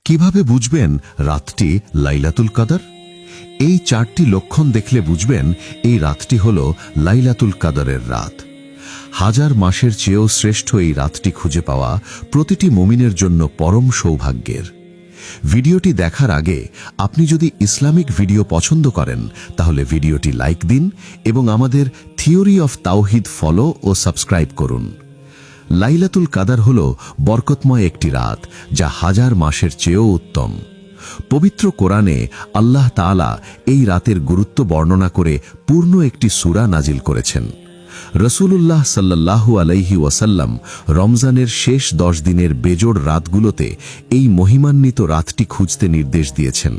কিভাবে বুঝবেন রাতটি লাইলাতুল কদর? এই 4টি লক্ষণ দেখলে বুঝবেন এই রাতটি হল লাইলাতুল কদরের রাত। হাজার মাসের চেয়েও শ্রেষ্ঠ এই রাতটি খুঁজে পাওয়া প্রতিটি মুমিনের জন্য পরম সৌভাগ্যের। ভিডিওটি দেখার আগে আপনি যদি ইসলামিক ভিডিও পছন্দ করেন তাহলে ভিডিওটি লাইক দিন এবং আমাদের থিওরি অফ তাওহিদ ফলো ও সাবস্ক্রাইব করুন। লাইলাতুল কদর হল বরকতময় একটি রাত, যা হাজার মাসের চেয়েও উত্তম। পবিত্র কোরআনে আল্লাহ তাআলা এই রাতের গুরুত্ব বর্ণনা করে পূর্ণ একটি সূরা নাজিল করেছেন। রাসূলুল্লাহ সাল্লাল্লাহু আলাইহি ওয়াসাল্লাম রমজানের শেষ 10 দিনের বেজোড় রাতগুলোতে এই মহিমান্বিত রাতটি খুঁজতে নির্দেশ দিয়েছেন।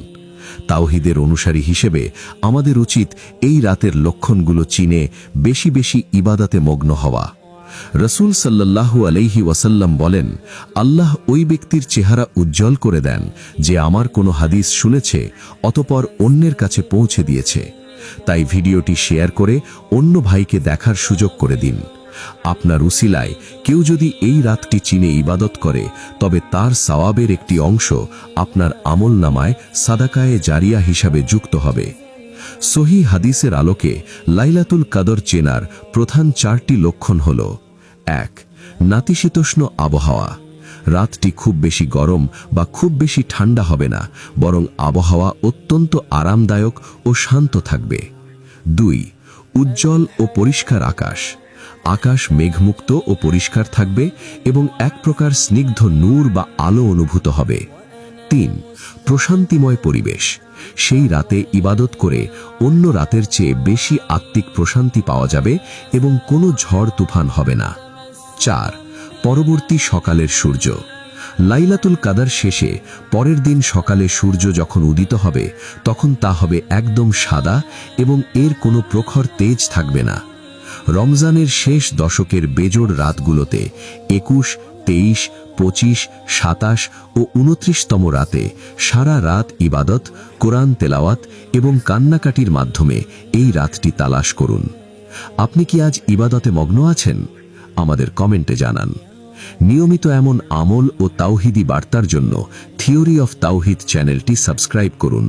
তাওহীদের অনুসারী হিসেবে আমাদের উচিত এই রাতের লক্ষণগুলো চিনে বেশি বেশি ইবাদতে মগ্ন হওয়া। রাসূল সাল্লাল্লাহু আলাইহি ওয়াসাল্লাম বলেন, আল্লাহ ওই ব্যক্তির চেহারা উজ্জ্বল করে দেন যে আমার কোনো হাদিস শুনেছে অতঃপর অন্যের কাছে পৌঁছে দিয়েছে। তাই ভিডিওটি শেয়ার করে অন্য ভাইকে দেখার সুযোগ করে দিন। আপনার উসিলায় কেউ যদি এই রাতটি চিনে ইবাদত করে তবে তার সওয়াবের একটি অংশ আপনার আমলনামায় সাদাকায়ে জারিয়া হিসাবে যুক্ত হবে। সহিহ হাদিসের আলোকে লাইলাতুল কদর চেনার প্রধান 4টি লক্ষণ হল: 1. নাতিশীতোষ্ণ আবহাওয়া। রাতটি খুব বেশি গরম বা খুব বেশি ঠান্ডা হবে না, বরং আবহাওয়া অত্যন্ত আরামদায়ক ও শান্ত থাকবে। 2. উজ্জ্বল ও পরিষ্কার আকাশ। আকাশ মেঘমুক্ত ও পরিষ্কার থাকবে এবং এক প্রকার স্নিগ্ধ নূর বা আলো অনুভূত হবে। 3. প্রশান্তিময় পরিবেশ। সেই রাতে ইবাদত করে অন্য রাতের চেয়ে বেশি আত্মিক প্রশান্তি পাওয়া যাবে এবং কোনো ঝড় তুফান হবে না। 4. পরবর্তী সকালের সূর্য। লাইলাতুল কদর শেষে পরের দিন সকালে সূর্য যখন উদিত হবে তখন তা হবে একদম সাদা এবং এর কোনো প্রখর তেজ থাকবে না। রমজানের শেষ দশকের বেজোড় রাতগুলোতে 21, 23, 25, 27 ও 29তম রাতে সারা রাত ইবাদত, কোরআন তেলাওয়াত এবং কান্নাকাটির মাধ্যমে এই রাতটি তালাশ করুন। আপনি কি আজ ইবাদতে মগ্ন আছেন? আমাদের কমেন্টে জানান। নিয়মিত এমন আমল ও তাওহীদি বার্তার জন্য থিওরি অফ তাওহিদ চ্যানেলটি সাবস্ক্রাইব করুন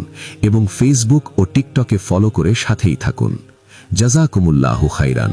এবং ফেসবুক ও টিকটকে ফলো করে সাথেই থাকুন। জাযাকুমুল্লাহু খাইরান।